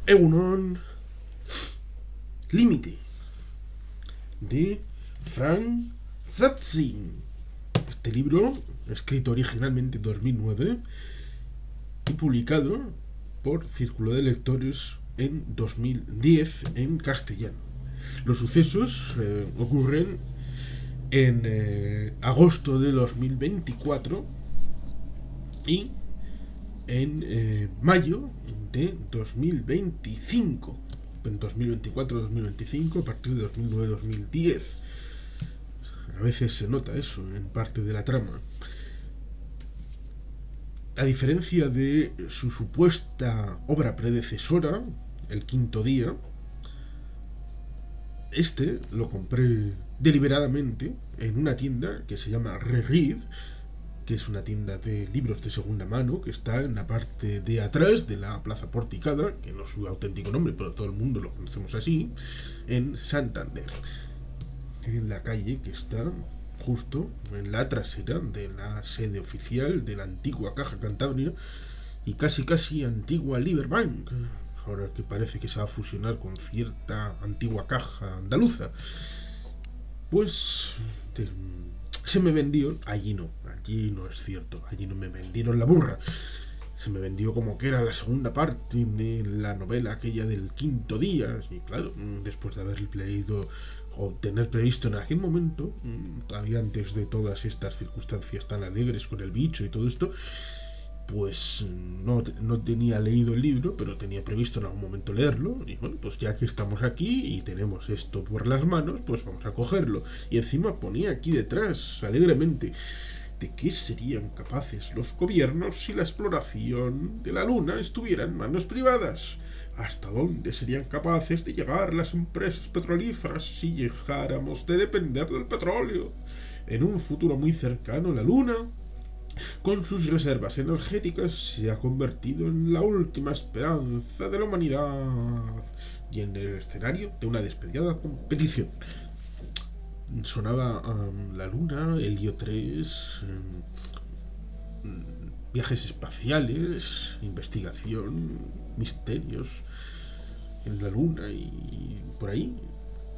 Egunon, Límite, de Frank Zatzin. Este libro, escrito originalmente en 2009 y publicado por Círculo de Lectores en 2010 en castellano. Los sucesos ocurren en agosto de 2024 y en mayo de 2025. En 2024-2025, a partir de 2009-2010. A veces se nota eso en parte de la trama. A diferencia de su supuesta obra predecesora, El Quinto Día, este lo compré deliberadamente en una tienda que se llama Reread, que es una tienda de libros de segunda mano que está en la parte de atrás de la Plaza Porticada, que no es su auténtico nombre, pero todo el mundo lo conocemos así, en Santander, en la calle que está justo en la trasera de la sede oficial de la antigua Caja Cantabria y casi antigua Liberbank, ahora que parece que se va a fusionar con cierta antigua caja andaluza. Pues se me vendió, allí no es cierto, allí no me vendieron la burra, se me vendió como que era la segunda parte de la novela aquella del Quinto Día, y claro, después de haber leído o tener previsto en aquel momento, todavía antes de todas estas circunstancias tan alegres con el bicho y todo esto, pues no tenía leído el libro, pero tenía previsto en algún momento leerlo. Y bueno, pues ya que estamos aquí y tenemos esto por las manos, pues vamos a cogerlo. Y encima ponía aquí detrás, alegremente, de qué serían capaces los gobiernos si la exploración de la Luna estuviera en manos privadas. ¿Hasta dónde serían capaces de llegar las empresas petrolíferas si dejáramos de depender del petróleo? En un futuro muy cercano, la Luna, con sus reservas energéticas, se ha convertido en la última esperanza de la humanidad y en el escenario de una despiadada competición. Sonaba la Luna, Helio 3, viajes espaciales, investigación, misterios en la Luna y por ahí.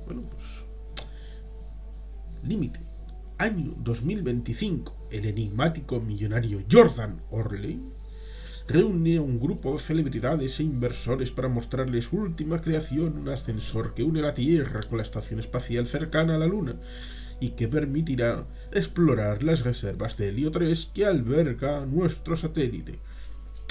Bueno, pues Límite, año 2025. El enigmático millonario Jordan Orley reúne a un grupo de celebridades e inversores para mostrarles su última creación, un ascensor que une la Tierra con la estación espacial cercana a la Luna y que permitirá explorar las reservas de helio 3 que alberga nuestro satélite.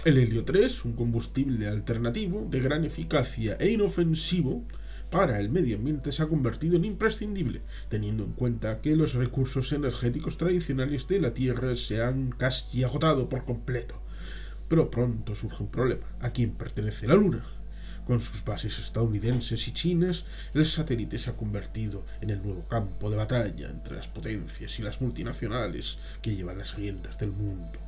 El helio 3, un combustible alternativo de gran eficacia e inofensivo para el medio ambiente, se ha convertido en imprescindible, teniendo en cuenta que los recursos energéticos tradicionales de la Tierra se han casi agotado por completo. Pero pronto surge un problema. ¿A quién pertenece la Luna? Con sus bases estadounidenses y chinas, el satélite se ha convertido en el nuevo campo de batalla entre las potencias y las multinacionales que llevan las riendas del mundo.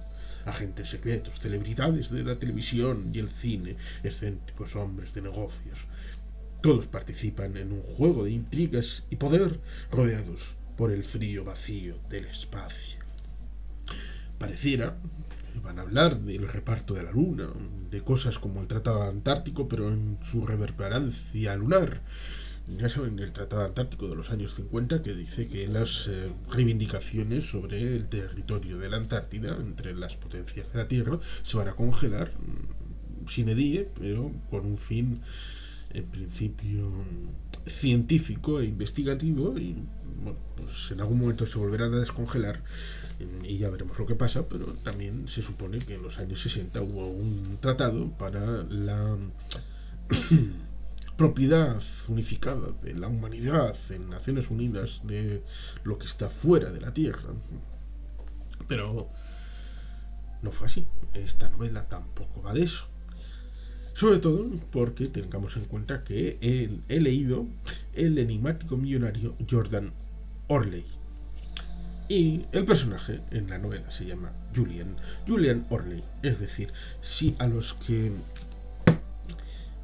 Agentes secretos, celebridades de la televisión y el cine, excéntricos hombres de negocios. Todos participan en un juego de intrigas y poder, rodeados por el frío vacío del espacio. Pareciera que van a hablar del reparto de la Luna, de cosas como el Tratado Antártico, pero en su reverberancia lunar. Ya saben, el Tratado Antártico de los años 50, que dice que las reivindicaciones sobre el territorio de la Antártida entre las potencias de la Tierra se van a congelar sine die, pero con un fin en principio científico e investigativo, y bueno, pues en algún momento se volverán a descongelar y ya veremos lo que pasa. Pero también se supone que en los años 60 hubo un tratado para la propiedad unificada de la humanidad en Naciones Unidas de lo que está fuera de la Tierra, pero no fue así. Esta novela tampoco va de eso. Sobre todo porque tengamos en cuenta que he leído El enigmático millonario Jordan Orley. Y el personaje en la novela se llama Julian Orley. Es decir, si a los que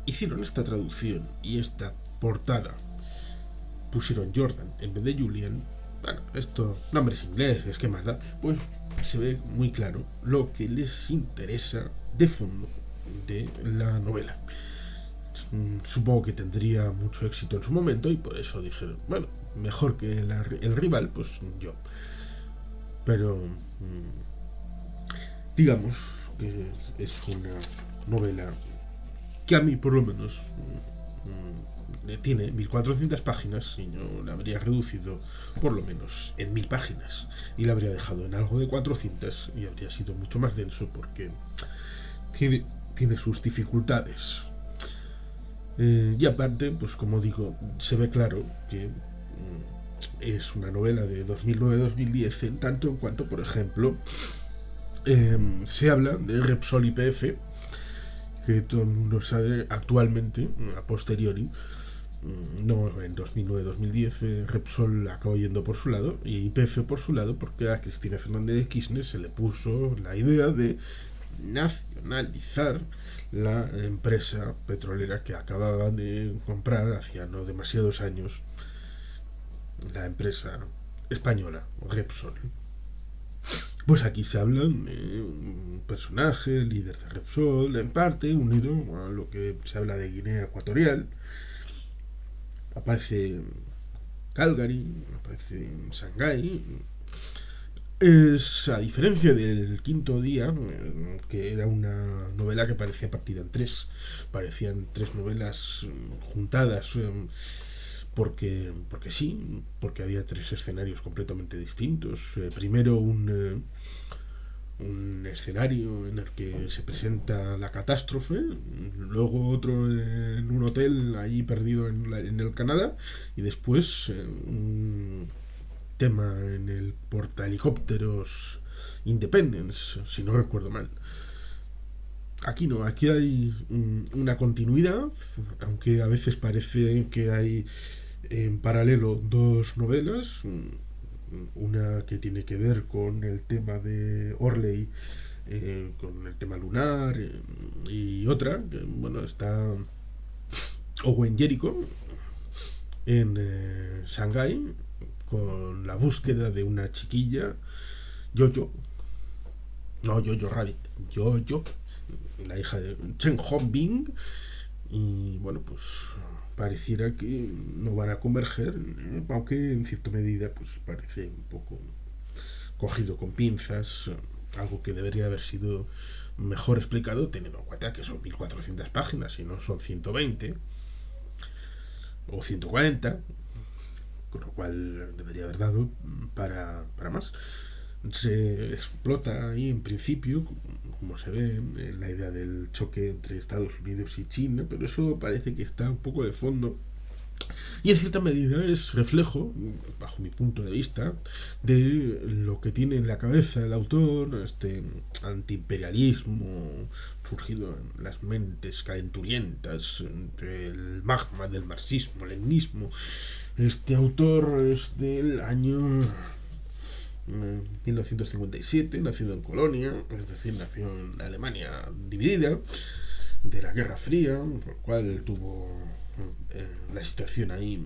hicieron esta traducción y esta portada pusieron Jordan en vez de Julian, bueno, esto, nombres ingleses, ¿qué más da? Pues se ve muy claro lo que les interesa de fondo de la novela. Supongo que tendría mucho éxito en su momento y por eso dijeron, bueno, mejor que el rival, pues yo. Pero digamos que es una novela que a mí por lo menos tiene 1400 páginas y yo la habría reducido por lo menos en 1000 páginas y la habría dejado en algo de 400 y habría sido mucho más denso porque tiene sus dificultades. Y aparte, pues como digo, se ve claro que es una novela de 2009-2010 en tanto en cuanto, por ejemplo, se habla de Repsol YPF, que todo el mundo sabe actualmente, a posteriori, no en 2009-2010, Repsol acabó yendo por su lado y YPF por su lado porque a Cristina Fernández de Kirchner se le puso la idea de nacionalizar la empresa petrolera que acababa de comprar hacía no demasiados años la empresa española Repsol. Pues aquí se habla de un personaje, líder de Repsol, en parte unido a lo que se habla de Guinea Ecuatorial. Aparece Calgary, aparece Shanghái. Es a diferencia del quinto día, que era una novela que parecía partida en tres. Parecían tres novelas juntadas porque sí, porque había tres escenarios completamente distintos. Primero un escenario en el que se presenta la catástrofe, luego otro en un hotel allí perdido en el Canadá y después un tema en el portahelicópteros Independence, si no recuerdo mal. Aquí no, aquí hay una continuidad, aunque a veces parece que hay en paralelo dos novelas, una que tiene que ver con el tema de Orley, con el tema lunar, y otra, que bueno, está Owen Jericho en Shanghái, con la búsqueda de una chiquilla, Jojo, no Jojo Rabbit, Jojo, la hija de Chen Hongbin, y bueno, pues pareciera que no van a converger, aunque en cierta medida pues parece un poco cogido con pinzas, algo que debería haber sido mejor explicado teniendo en cuenta que son 1400 páginas y no son 120 o 140, con lo cual debería haber dado para más. Se explota ahí en principio, como se ve, la idea del choque entre Estados Unidos y China, pero eso parece que está un poco de fondo y en cierta medida es reflejo, bajo mi punto de vista, de lo que tiene en la cabeza el autor, este antiimperialismo surgido en las mentes calenturientas del magma del marxismo-leninismo. Este autor es del año 1957, nacido en Colonia, es decir, nació en Alemania dividida, de la Guerra Fría, por lo cual tuvo la situación ahí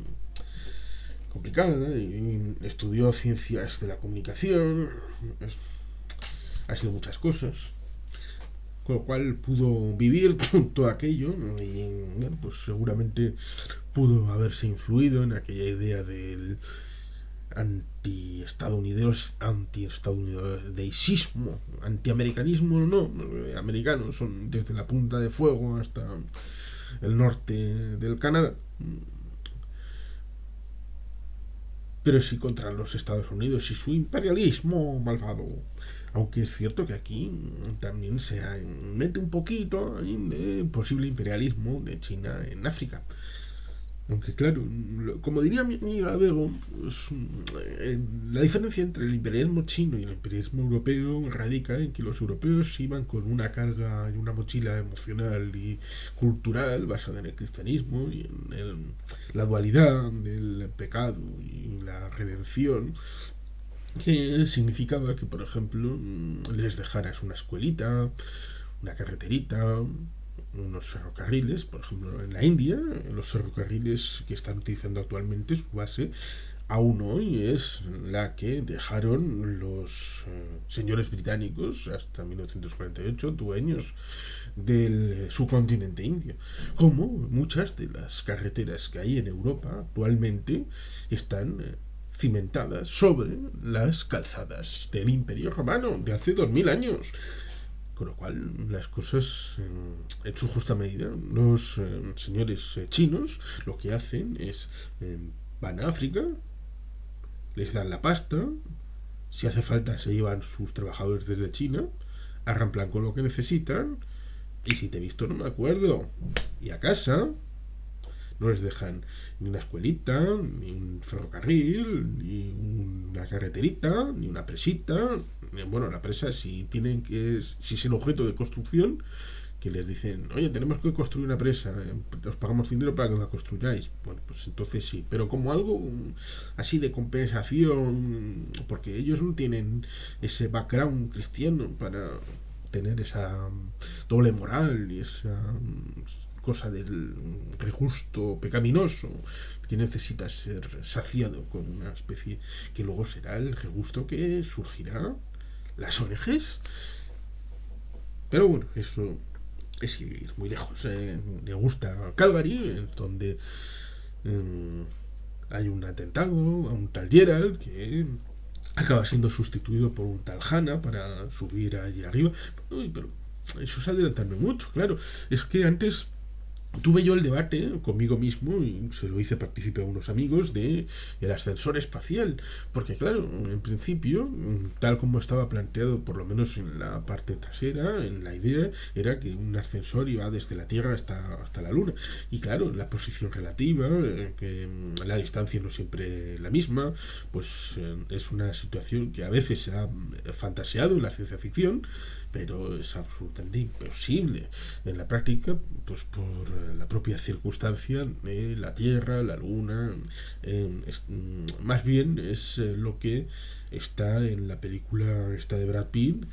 complicada y estudió ciencias de la comunicación, ha sido muchas cosas, con lo cual pudo vivir todo aquello y bueno, pues seguramente pudo haberse influido en aquella idea del anti-estadounidense, antiamericanismo, no, americanos son desde la Punta de Fuego hasta el norte del Canadá, pero sí contra los Estados Unidos y su imperialismo malvado. Aunque es cierto que aquí también se mete un poquito de posible imperialismo de China en África. Aunque claro, como diría mi amiga Bego, pues, la diferencia entre el imperialismo chino y el imperialismo europeo radica en que los europeos iban con una carga y una mochila emocional y cultural basada en el cristianismo y en la dualidad del pecado y la redención, que significaba que, por ejemplo, les dejaras una escuelita, una carreterita, unos ferrocarriles, por ejemplo, en la India, los ferrocarriles que están utilizando actualmente su base aún hoy es la que dejaron los señores británicos hasta 1948, dueños del subcontinente indio. Como muchas de las carreteras que hay en Europa actualmente están cimentadas sobre las calzadas del Imperio Romano de hace 2000 años. Con lo cual, las cosas en su justa medida, los señores chinos lo que hacen es van a África, les dan la pasta, si hace falta se llevan sus trabajadores desde China, arramplan con lo que necesitan, y si te he visto no me acuerdo, y a casa no les dejan ni una escuelita, ni un ferrocarril, ni una carreterita, ni una presita. Bueno, la presa si tienen que si es el objeto de construcción, que les dicen, oye, tenemos que construir una presa, os pagamos dinero para que la construyáis. Bueno, pues entonces sí, pero como algo así de compensación, porque ellos no tienen ese background cristiano para tener esa doble moral y esa cosa del rejusto pecaminoso que necesita ser saciado con una especie que luego será el regusto que surgirá las ONGs. Pero bueno, eso es ir muy lejos. Le gusta Calgary, donde eh, hay un atentado a un tal Gerald que acaba siendo sustituido por un tal Hanna para subir allí arriba. Uy, pero eso es adelantarme mucho, claro. Es que antes tuve yo el debate conmigo mismo y se lo hice partícipe a unos amigos de el ascensor espacial, porque claro, en principio, tal como estaba planteado, por lo menos en la parte trasera, en la idea era que un ascensor iba desde la Tierra hasta la Luna, y claro, la posición relativa, que la distancia no siempre la misma, pues es una situación que a veces se ha fantaseado en la ciencia ficción, pero es absolutamente imposible en la práctica, pues por la propia circunstancia de la Tierra, la Luna, más bien es lo que está en la película esta de Brad Pitt,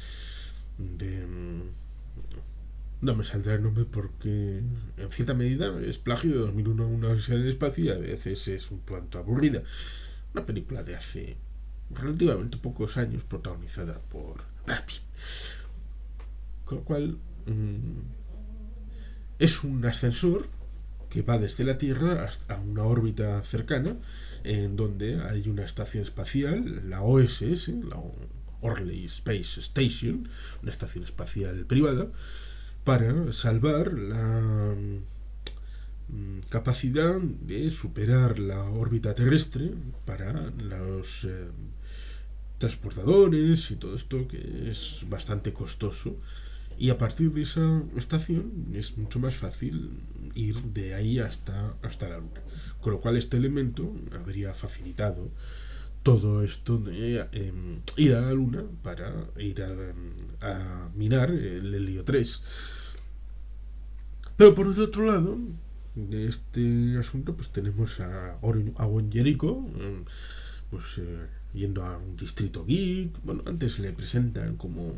de... no me saldrá el nombre porque en cierta medida es plagio de 2001 una odisea en el espacio y a veces es un tanto aburrida. Una película de hace relativamente pocos años protagonizada por Brad Pitt. Con lo cual es un ascensor que va desde la Tierra a una órbita cercana en donde hay una estación espacial, la OSS, la Orley Space Station, una estación espacial privada, para salvar la capacidad de superar la órbita terrestre para los transportadores y todo esto que es bastante costoso, y a partir de esa estación es mucho más fácil ir de ahí hasta la Luna, con lo cual este elemento habría facilitado todo esto de ir a la Luna para ir a minar el helio 3. Pero por el otro lado de este asunto pues tenemos a Bon Jericho, pues yendo a un distrito geek. Bueno, antes le presentan como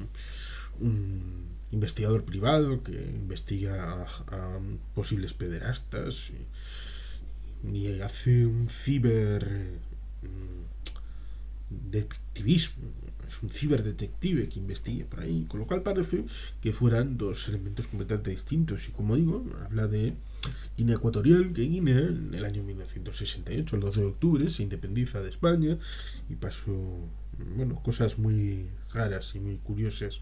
un investigador privado que investiga a posibles pederastas y hace un detectivismo, es un ciberdetective que investiga por ahí, con lo cual parece que fueran dos elementos completamente distintos. Y como digo, habla de Guinea Ecuatorial, que Guinea en el año 1968, el 12 de octubre, se independiza de España y pasó, bueno, cosas muy raras y muy curiosas.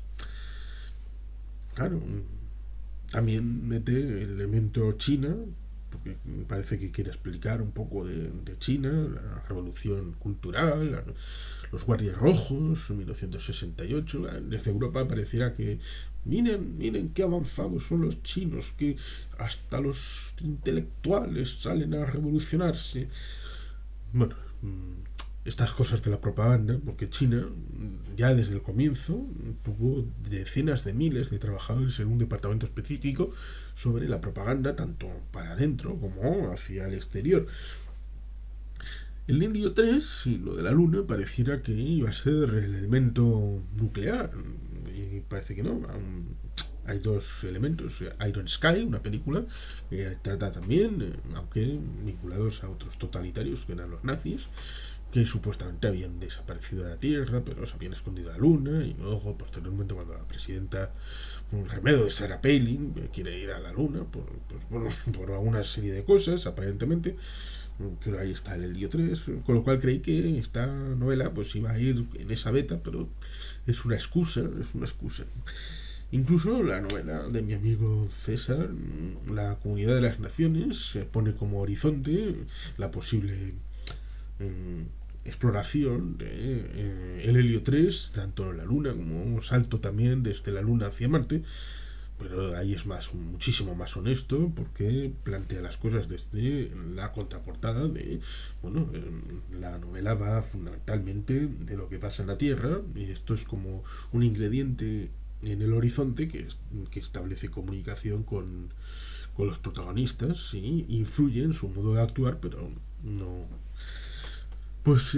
Claro, también mete el elemento China, porque me parece que quiere explicar un poco de China, la revolución cultural, los guardias rojos, 1968. Desde Europa pareciera que miren qué avanzados son los chinos, que hasta los intelectuales salen a revolucionarse. Bueno, estas cosas de la propaganda, porque China ya desde el comienzo tuvo decenas de miles de trabajadores en un departamento específico sobre la propaganda, tanto para adentro como hacia el exterior. El Helio 3 y lo de la Luna pareciera que iba a ser el elemento nuclear, y parece que no. Hay dos elementos: Iron Sky, una película que trata también, aunque vinculados a otros totalitarios que eran los nazis, que supuestamente habían desaparecido de la Tierra, pero se habían escondido a la Luna, y luego, posteriormente, cuando la presidenta, un remedio de Sarah Palin, quiere ir a la Luna por una serie de cosas, aparentemente, pero ahí está el Helio 3, con lo cual creí que esta novela pues iba a ir en esa beta, pero es una excusa. Incluso la novela de mi amigo César, La Comunidad de las Naciones, pone como horizonte la posible exploración de el Helio 3, tanto en la Luna como un salto también desde la Luna hacia Marte, pero ahí es muchísimo más honesto, porque plantea las cosas desde la contraportada de, bueno, la novela va fundamentalmente de lo que pasa en la Tierra, y esto es como un ingrediente en el horizonte que establece comunicación con los protagonistas y influye en su modo de actuar, pero no. Pues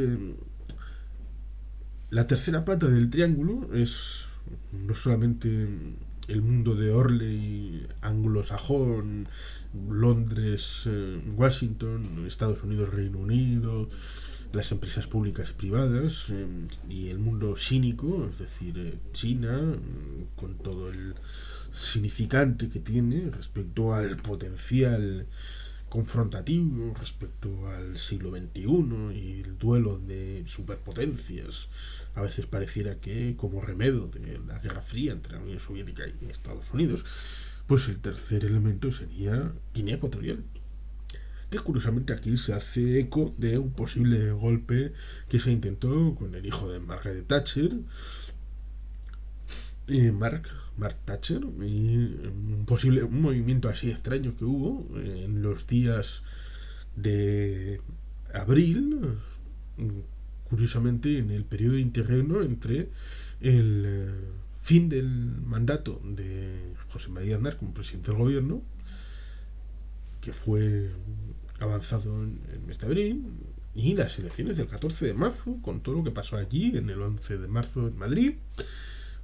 la tercera pata del triángulo es no solamente el mundo de Orley anglosajón, Londres, Washington, Estados Unidos, Reino Unido, las empresas públicas y privadas, y el mundo cínico, es decir, China, con todo el significante que tiene respecto al potencial confrontativo respecto al siglo XXI y el duelo de superpotencias. A veces pareciera que, como remedio de la Guerra Fría entre la Unión Soviética y Estados Unidos, pues el tercer elemento sería Guinea Ecuatorial, que curiosamente aquí se hace eco de un posible golpe que se intentó con el hijo de Margaret Thatcher, Mark Thatcher, y un movimiento así extraño que hubo en los días de abril, curiosamente en el periodo de interregno entre el fin del mandato de José María Aznar como presidente del gobierno, que fue avanzado en el mes de abril, y las elecciones del 14 de marzo, con todo lo que pasó allí en el 11 de marzo en Madrid.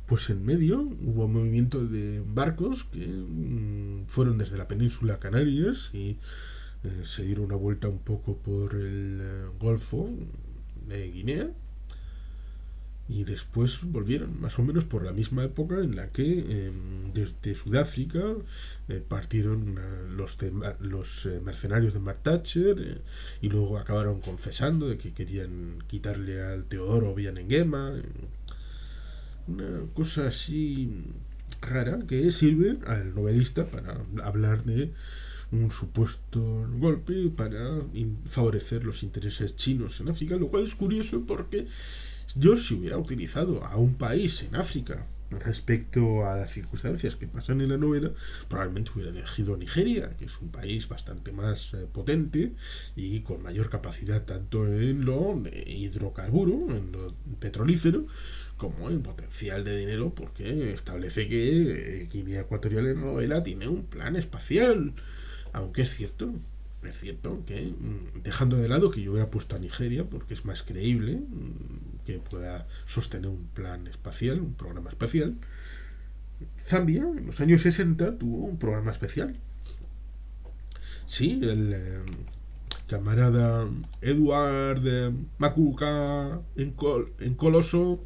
Pues en medio hubo movimiento de barcos que fueron desde la península a Canarias y se dieron una vuelta un poco por el Golfo de Guinea, y después volvieron más o menos por la misma época en la que desde Sudáfrica partieron los mercenarios de Mark Thatcher, y luego acabaron confesando de que querían quitarle al Teodoro Obiang Nguema, una cosa así rara que sirve al novelista para hablar de un supuesto golpe para favorecer los intereses chinos en África, lo cual es curioso porque yo, si hubiera utilizado a un país en África respecto a las circunstancias que pasan en la novela, probablemente hubiera elegido Nigeria, que es un país bastante más potente y con mayor capacidad tanto en lo hidrocarburo, en lo petrolífero, como en potencial de dinero, porque establece que Guinea Ecuatorial en la novela tiene un plan espacial. Aunque es cierto que, dejando de lado que yo hubiera puesto a Nigeria, porque es más creíble que pueda sostener un plan espacial, un programa espacial, Zambia en los años 60 tuvo un programa espacial. Sí, el camarada Edward Makuka en Coloso,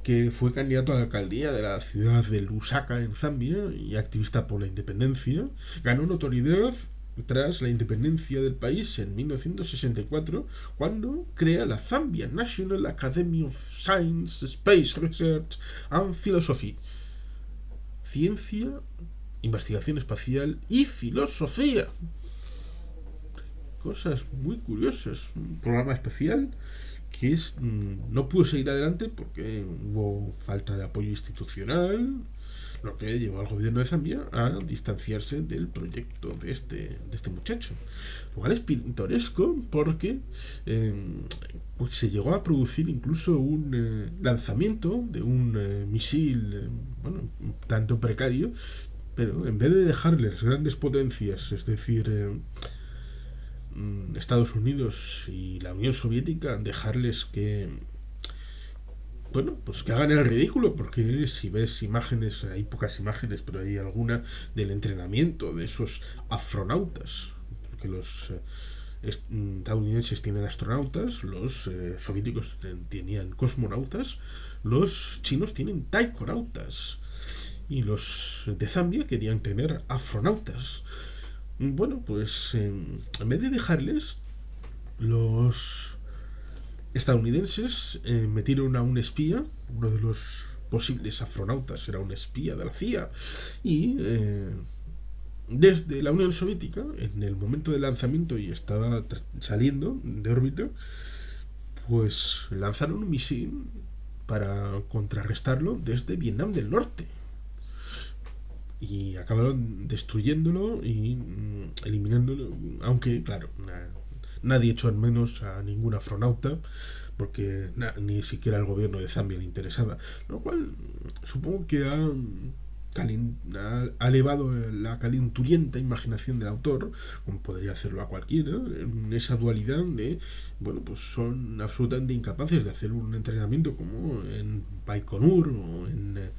que fue candidato a la alcaldía de la ciudad de Lusaka en Zambia y activista por la independencia, ganó notoriedad tras la independencia del país en 1964, cuando crea la Zambia National Academy of Science, Space Research and Philosophy. Ciencia, investigación espacial y filosofía. Cosas muy curiosas. Un programa especial que no pudo seguir adelante porque hubo falta de apoyo institucional, lo que llevó al gobierno de Zambia a distanciarse del proyecto de este muchacho. Lo cual es pintoresco porque pues se llegó a producir incluso un lanzamiento de un misil, bueno, un tanto precario, pero en vez de dejarles grandes potencias, es decir, Estados Unidos y la Unión Soviética, dejarles que, bueno, pues que hagan el ridículo, porque si ves imágenes, hay pocas imágenes, pero hay alguna del entrenamiento de esos astronautas, porque los estadounidenses tienen astronautas, los soviéticos tenían cosmonautas, los chinos tienen taikonautas y los de Zambia querían tener afronautas. Bueno, pues en vez de dejarles, los estadounidenses metieron a un espía, uno de los posibles astronautas era un espía de la CIA, y desde la Unión Soviética, en el momento del lanzamiento y estaba saliendo de órbita, pues lanzaron un misil para contrarrestarlo desde Vietnam del Norte. Y acabaron destruyéndolo y eliminándolo, aunque claro, nadie echó en menos a ningún astronauta porque ni siquiera al gobierno de Zambia le interesaba, lo cual supongo que ha elevado la calenturienta imaginación del autor, como podría hacerlo a cualquiera, en esa dualidad de, bueno, pues son absolutamente incapaces de hacer un entrenamiento como en Baikonur o en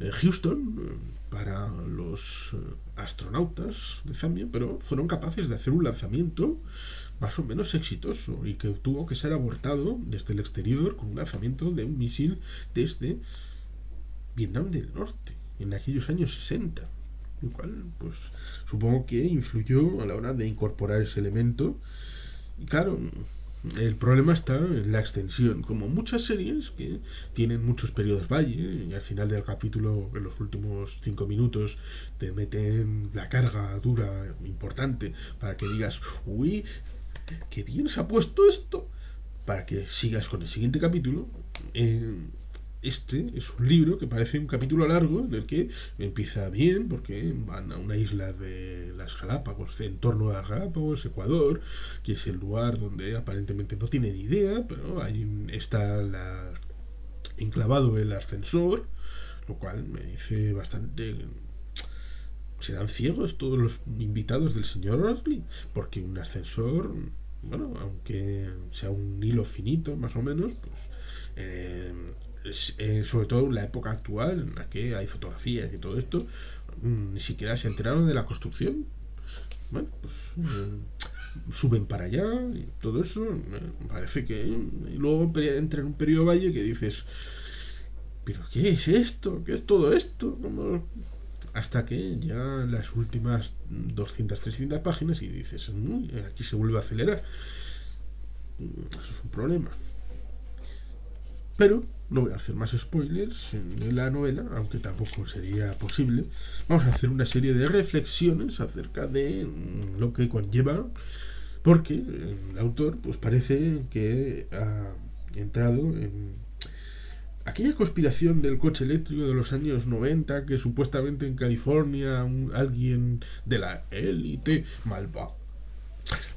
Houston para los astronautas de Zambia, pero fueron capaces de hacer un lanzamiento más o menos exitoso y que tuvo que ser abortado desde el exterior con un lanzamiento de un misil desde Vietnam del Norte en aquellos años 60, lo cual pues supongo que influyó a la hora de incorporar ese elemento. Y claro, el problema está en la extensión, como muchas series que tienen muchos periodos valle y al final del capítulo, en los últimos 5 minutos, te meten la carga dura importante para que digas, uy, qué bien se ha puesto esto, para que sigas con el siguiente capítulo. Este es un libro que parece un capítulo largo en el que empieza bien porque van a una isla de las Galápagos, en torno a las Galápagos, Ecuador, que es el lugar donde aparentemente no tienen idea, pero ahí está enclavado el ascensor, lo cual me dice bastante. ¿Serán ciegos todos los invitados del señor Rosley? Porque un ascensor, bueno, aunque sea un hilo finito más o menos, pues eh, sobre todo en la época actual en la que hay fotografías y todo esto, ni siquiera se enteraron de la construcción. Bueno, pues suben para allá y todo eso, parece que y luego entra en un periodo valle que dices, pero ¿qué es esto? ¿Qué es todo esto? ¿Cómo? Hasta que ya las últimas 200, 300 páginas y dices, aquí se vuelve a acelerar. Eso es un problema. Pero no voy a hacer más spoilers en la novela, aunque tampoco sería posible. Vamos a hacer una serie de reflexiones acerca de lo que conlleva, porque el autor pues parece que ha entrado en aquella conspiración del coche eléctrico de los años 90, que supuestamente en California alguien de la élite malvada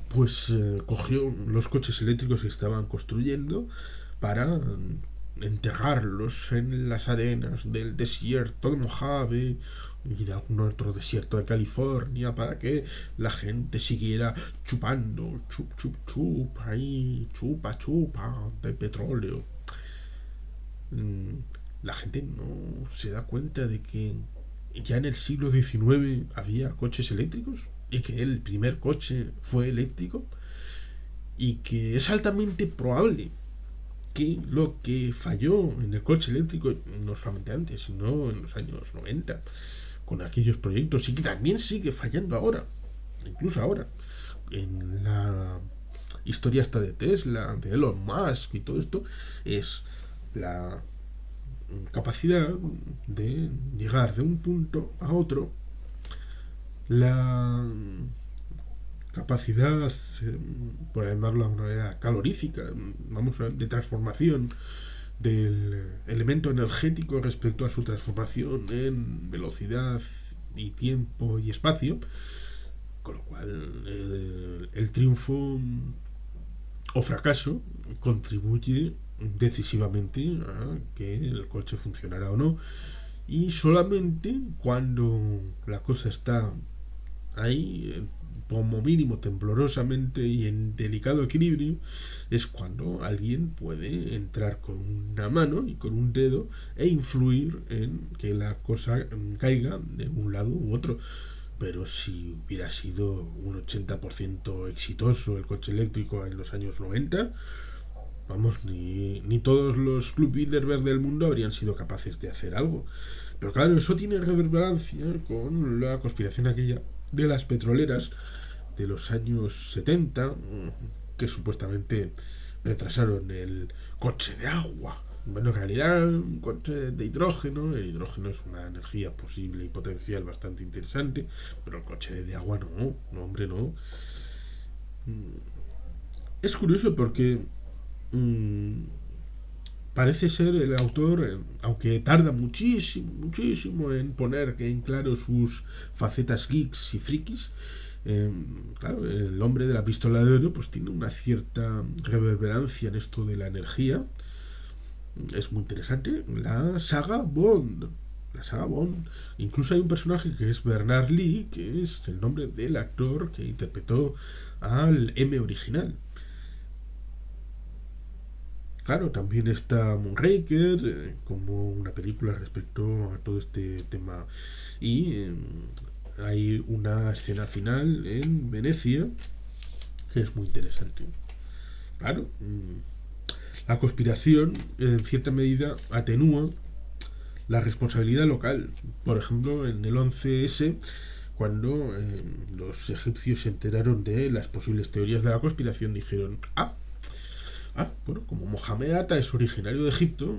pues cogió los coches eléctricos que estaban construyendo para enterrarlos en las arenas del desierto de Mojave y de algún otro desierto de California para que la gente siguiera chupando, chup, chup, chup, ahí, chupa, chupa, de petróleo. La gente no se da cuenta de que ya en el siglo XIX había coches eléctricos y que el primer coche fue eléctrico y que es altamente probable que lo que falló en el coche eléctrico, no solamente antes, sino en los años 90, con aquellos proyectos, y que también sigue fallando ahora, incluso ahora, en la historia hasta de Tesla, de Elon Musk y todo esto, es la capacidad de llegar de un punto a otro, la capacidad, por llamarlo de una manera calorífica, vamos a ver, de transformación del elemento energético respecto a su transformación en velocidad y tiempo y espacio, con lo cual el triunfo o fracaso contribuye decisivamente a que el coche funcionara o no, y solamente cuando la cosa está ahí como mínimo temblorosamente y en delicado equilibrio es cuando alguien puede entrar con una mano y con un dedo e influir en que la cosa caiga de un lado u otro. pero si hubiera sido un 80% exitoso el coche eléctrico en los años 90, vamos, ni todos los club Bilderberg del mundo habrían sido capaces de hacer algo. Pero claro, eso tiene reverberancia con la conspiración aquella de las petroleras de los años 70, que supuestamente retrasaron el coche de agua. Bueno, en realidad un coche de hidrógeno, el hidrógeno es una energía posible y potencial bastante interesante, pero el coche de agua no, no hombre no. Es curioso porque mmm, parece ser el autor, aunque tarda muchísimo, muchísimo en poner en claro sus facetas geeks y frikis, eh, claro, el hombre de la pistola de oro pues tiene una cierta reverberancia en esto de la energía. Es muy interesante. La saga Bond. La saga Bond. Incluso hay un personaje que es Bernard Lee, que es el nombre del actor que interpretó al M original. Claro, también está Moonraker, como una película respecto a todo este tema. Y hay una escena final en Venecia que es muy interesante. Claro, la conspiración en cierta medida atenúa la responsabilidad local. Por ejemplo, en el 11S, cuando los egipcios se enteraron de las posibles teorías de la conspiración, dijeron, bueno, como Mohamed Atta es originario de Egipto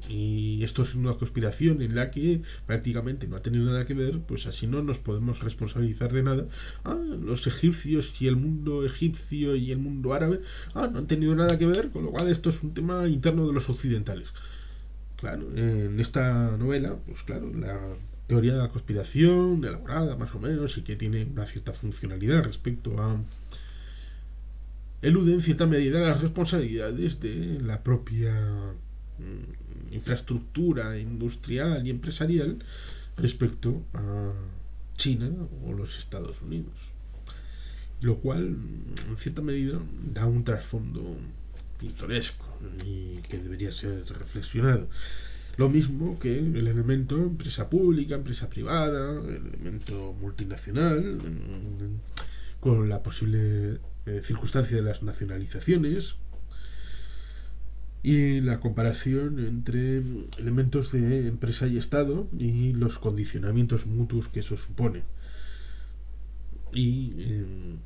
y esto es una conspiración en la que prácticamente no ha tenido nada que ver, pues así no nos podemos responsabilizar de nada. Los egipcios y el mundo egipcio y el mundo árabe no han tenido nada que ver, con lo cual esto es un tema interno de los occidentales. Claro, en esta novela, pues claro, la teoría de la conspiración, elaborada más o menos, y que tiene una cierta funcionalidad respecto a elude en cierta medida las responsabilidades de la propia infraestructura industrial y empresarial respecto a China o los Estados Unidos. Lo cual, en cierta medida, da un trasfondo pintoresco y que debería ser reflexionado. Lo mismo que el elemento empresa pública, empresa privada, el elemento multinacional, con la posible circunstancia de las nacionalizaciones y la comparación entre elementos de empresa y Estado y los condicionamientos mutuos que eso supone. Y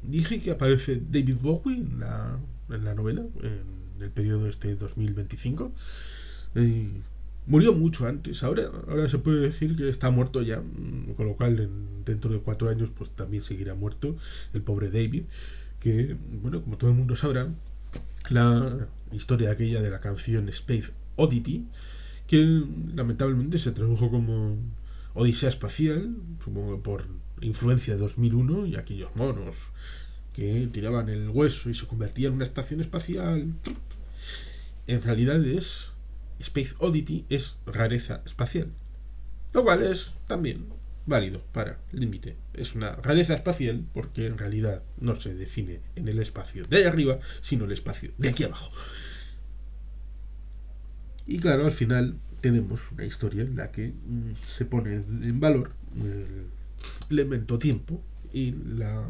dije que aparece David Bowie en la novela, en el periodo este 2025. Murió mucho antes, ahora se puede decir que está muerto ya, con lo cual dentro de 4 años pues también seguirá muerto el pobre David, que, bueno, como todo el mundo sabrá, la historia aquella de la canción Space Oddity, que lamentablemente se tradujo como Odisea Espacial, supongo por influencia de 2001 y aquellos monos que tiraban el hueso y se convertían en una estación espacial. En realidad es Space Oddity, es rareza espacial, lo cual es también válido para el límite. Es una rareza espacial porque en realidad no se define en el espacio de ahí arriba, sino el espacio de aquí abajo. Y claro, al final tenemos una historia en la que se pone en valor el elemento tiempo y la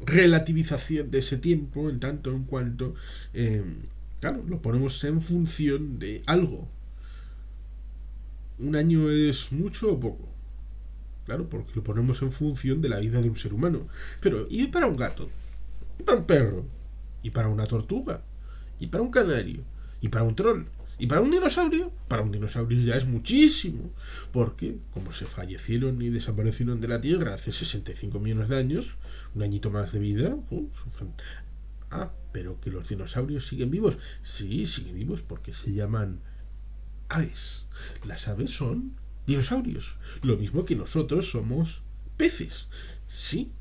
relativización de ese tiempo en tanto en cuanto, claro, lo ponemos en función de algo. ¿Un año es mucho o poco? Claro, porque lo ponemos en función de la vida de un ser humano. Pero, ¿y para un gato? ¿Y para un perro? ¿Y para una tortuga? ¿Y para un canario? ¿Y para un troll? ¿Y para un dinosaurio? Para un dinosaurio ya es muchísimo. Porque, como se fallecieron y desaparecieron de la Tierra hace 65 millones de años, un añito más de vida. Pero que los dinosaurios siguen vivos. Sí, siguen vivos porque se llaman aves. Las aves son dinosaurios. Lo mismo que nosotros somos peces. Sí,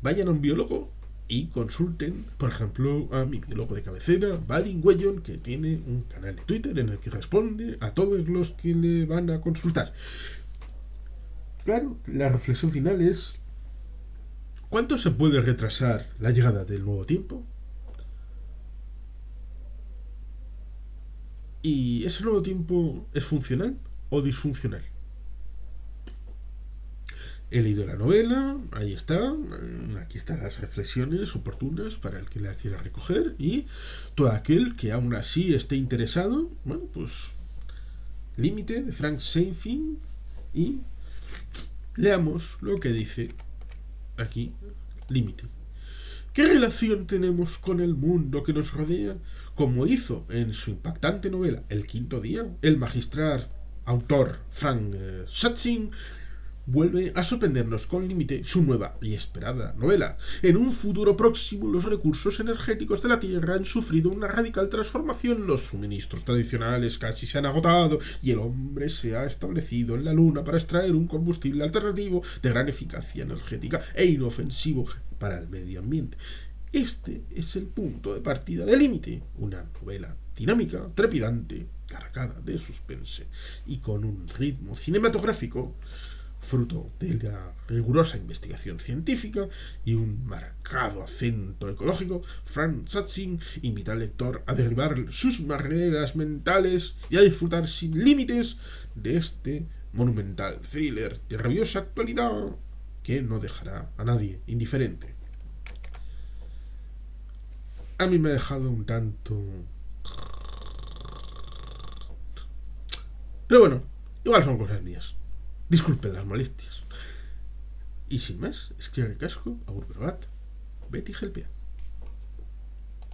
vayan a un biólogo y consulten, por ejemplo, a mi biólogo de cabecera, Barin Guellon, que tiene un canal de Twitter en el que responde a todos los que le van a consultar. Claro, la reflexión final es: ¿cuánto se puede retrasar la llegada del nuevo tiempo? ¿Y ese nuevo tiempo es funcional o disfuncional? He leído la novela, ahí está, aquí están las reflexiones oportunas para el que la quiera recoger y todo aquel que aún así esté interesado, bueno, pues Límite de Frank Seinfeld y leamos lo que dice aquí, Límite. ¿Qué relación tenemos con el mundo que nos rodea? Como hizo en su impactante novela El quinto día, el magistral autor Frank Schatzing vuelve a sorprendernos con Límite su nueva y esperada novela. En un futuro próximo, los recursos energéticos de la Tierra han sufrido una radical transformación. Los suministros tradicionales casi se han agotado y el hombre se ha establecido en la Luna para extraer un combustible alternativo de gran eficacia energética e inofensivo para el medio ambiente. Este es el punto de partida de Límite, una novela dinámica, trepidante, cargada de suspense y con un ritmo cinematográfico fruto de la rigurosa investigación científica y un marcado acento ecológico. Frank Schatzing invita al lector a derribar sus barreras mentales y a disfrutar sin límites de este monumental thriller de rabiosa actualidad que no dejará a nadie indiferente. A mí me ha dejado un tanto... Pero bueno, igual son cosas mías. Disculpen las molestias. Y sin más, es que recasco, agur berobat, Betty Gelpea.